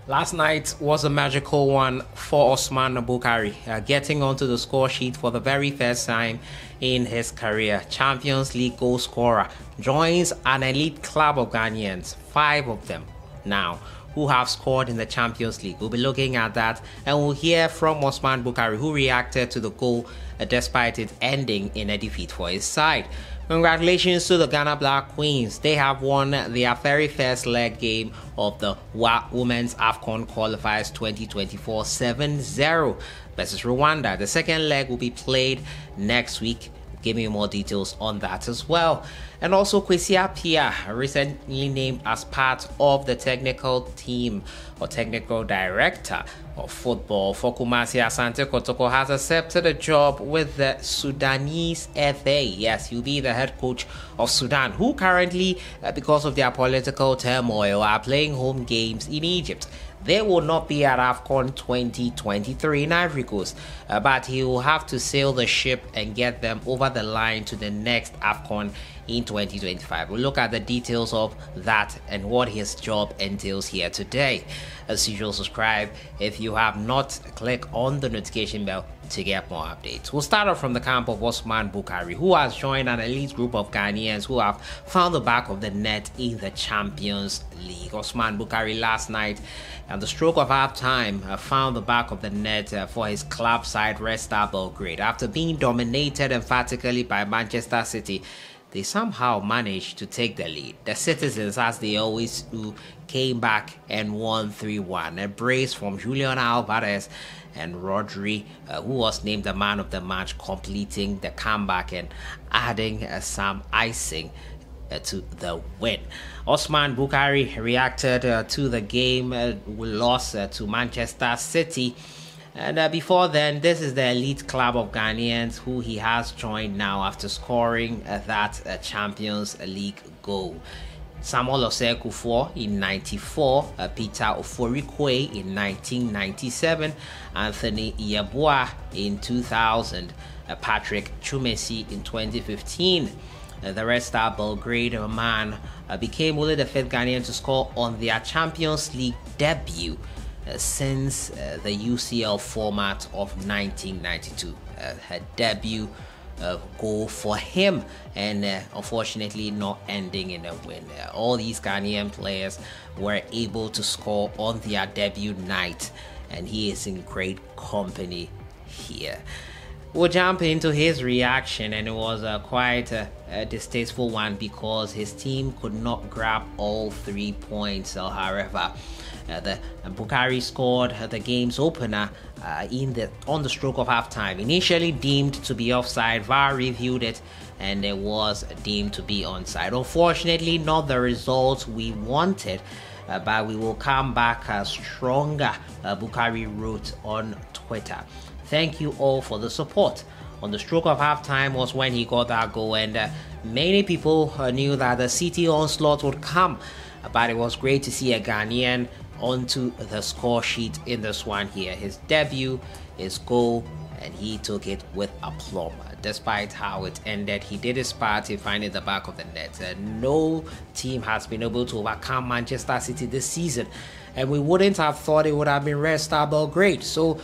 Last night was a magical one for Osman Bukari, getting onto the score sheet for the very first time in his career. Champions League goal scorer joins an elite club of Ghanaians, 5 of them now, who have scored in the Champions League. We'll be looking at that, and we'll hear from Osman Bukari, who reacted to the goal despite it ending in a defeat for his side. Congratulations to the Ghana Black Queens. They have won their very first leg game of the Women's AFCON Qualifiers 2024 7-0 versus Rwanda. The second leg will be played next week. Give me more details on that as well. And also Kwesi Appiah, recently named as part of the technical team or technical director of football for Kumasi Asante Kotoko, has accepted a job with the Sudanese FA. Yes, he'll be the head coach of Sudan, who currently, because of their political turmoil, are playing home games in Egypt. They will not be at AFCON 2023 in Ivory Coast, but he will have to sail the ship and get them over the line to the next AFCON in 2025. We'll look at the details of that and what his job entails here today. As usual, subscribe if you have not. Click on the notification bell to get more updates. We'll start off from the camp of Osman Bukari, who has joined an elite group of Ghanaians who have found the back of the net in the Champions League. Osman Bukari last night, at the stroke of half-time, found the back of the net for his club side Red Star Belgrade. After being dominated emphatically by Manchester City, they somehow managed to take the lead. The citizens, as they always do, came back and won 3-1. A brace from Julian Alvarez and Rodri, who was named the man of the match, completing the comeback and adding some icing to the win. Osman Bukari reacted to the game loss to Manchester City. And before then, this is the elite club of Ghanaians who he has joined now after scoring that Champions League goal. Samuel Osei-Kuffour in 94, Peter Oforikwe in 1997, Anthony Yeboah in 2000, Patrick Chumesi in 2015. The Red Star Belgrade man became only the 5th Ghanaian to score on their Champions League debut since the UCL format of 1992. Her debut goal for him, and unfortunately not ending in a win. All these Ghanaian players were able to score on their debut night, and he is in great company here. We'll jump into his reaction, and it was quite a distasteful one because his team could not grab all 3 points. However, the Bukari scored the game's opener on the stroke of halftime. Initially deemed to be offside, VAR reviewed it and it was deemed to be onside. Unfortunately, not the result we wanted, but we will come back stronger, Bukari wrote on Twitter. Thank you all for the support. On the stroke of halftime was when he got that goal, and many people knew that the City onslaught would come, but it was great to see a Ghanaian onto the score sheet in this one here. His debut, his goal, and he took it with aplomb. Despite how it ended, he did his part in finding the back of the net. No team has been able to overcome Manchester City this season, and we wouldn't have thought it would have been Red Star Belgrade. So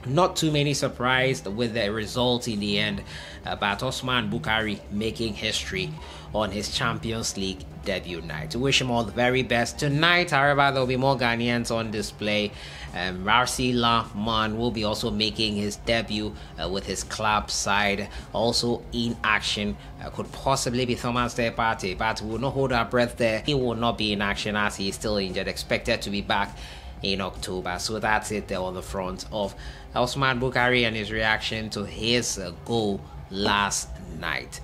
not too many surprised with the result in the end, but Osman Bukari making history on his Champions League debut night. We wish him all the very best tonight. However, there will be more Ghanaians on display. Rarcy Lahman will be also making his debut with his club side. Also in action could possibly be Thomas Partey, but we will not hold our breath there. He will not be in action as he is still injured, expected to be back in October. So that's it there on the front of Osman Bukari and his reaction to his goal last night.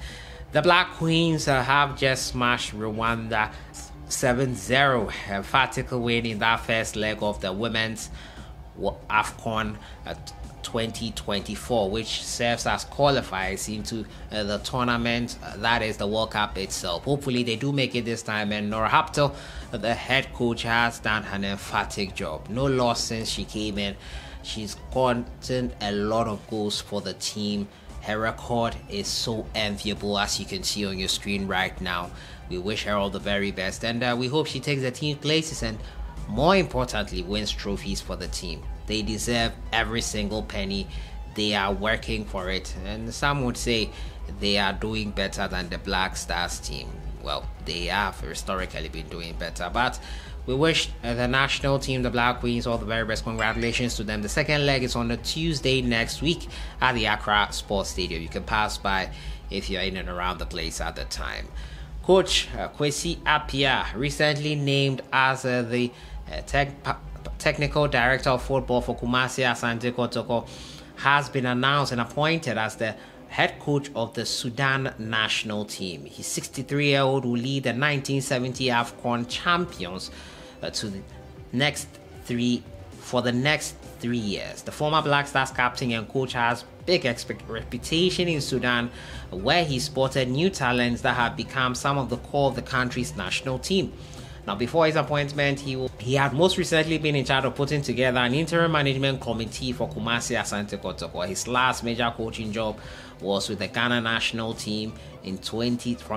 The Black Queens have just smashed Rwanda 7-0, emphatic win in that first leg of the Women's AFCON 2024, which serves as qualifiers into the tournament, that is the World Cup itself. Hopefully they do make it this time, and Nora Haptel, the head coach, has done an emphatic job. No loss since she came in. She's gotten a lot of goals for the team. Her record is so enviable, as you can see on your screen right now. We wish her all the very best, and we hope she takes the team places and more importantly, wins trophies for the team. They deserve every single penny. They are working for it, and some would say they are doing better than the Black Stars team. Well, they have historically been doing better, but we wish the national team, the Black Queens, all the very best. Congratulations to them. The second leg is on a Tuesday next week at the Accra Sports Stadium. You can pass by if you're in and around the place at the time. Coach Kwesi Appiah, recently named as the technical director of football for Kumasi Asante Kotoko, has been announced and appointed as the head coach of the Sudan national team. He's 63-year-old, will lead the 1970 AFCON champions to the next 3 years. The former Black Stars captain and coach has big reputation in Sudan, where he spotted new talents that have become some of the core of the country's national team. Now, before his appointment, he had most recently been in charge of putting together an interim management committee for Kumasi Asante Kotoko. His last major coaching job was with the Ghana national team from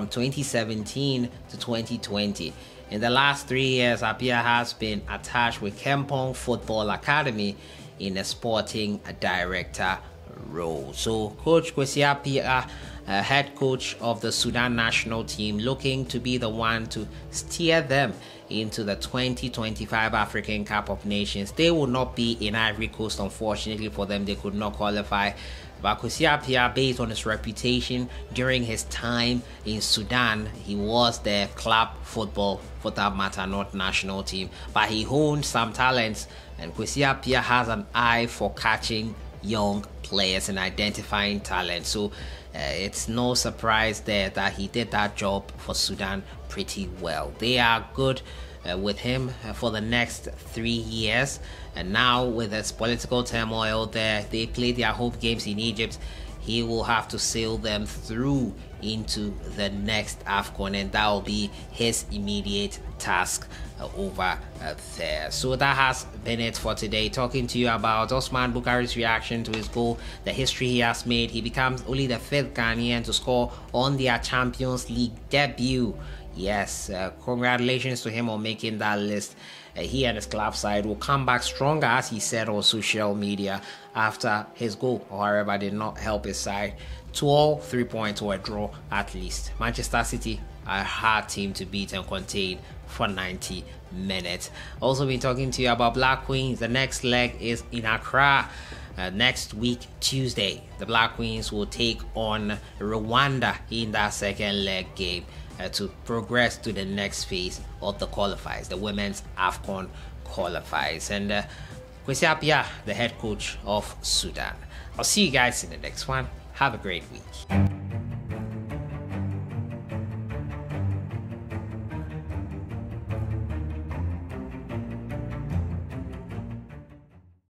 2017 to 2020. In the last 3 years, Appiah has been attached with Kempong Football Academy in a sporting director role. So, Coach Kwesi Appiah, head coach of the Sudan national team, looking to be the one to steer them into the 2025 African Cup of Nations. They will not be in Ivory Coast, unfortunately for them. They could not qualify. But Kwesi Appiah, based on his reputation during his time in Sudan, he was the club football, for that matter, not national team. But he honed some talents, and Kwesi Appiah has an eye for catching young players and identifying talent. So it's no surprise there that he did that job for Sudan pretty well. They are good with him for the next 3 years, and now with this political turmoil there, they play their home games in Egypt. He will have to sail them through into the next AFCON, and that will be his immediate task over there. So that has been it for today, talking to you about Osman Bukari's reaction to his goal, the history he has made. He becomes only the 5th Ghanaian to score on their Champions League debut. Yes, congratulations to him on making that list. He and his club side will come back stronger, as he said on social media, after his goal, however, did not help his side to all 3 points or a draw at least. Manchester City are a hard team to beat and contain for 90 minutes. Also been talking to you about Black Queens. The next leg is in Accra next week, Tuesday. The Black Queens will take on Rwanda in that second leg game to progress to the next phase of the qualifiers, the women's AFCON qualifiers. And Kwesi Appiah, the head coach of Sudan. I'll see you guys in the next one. Have a great week.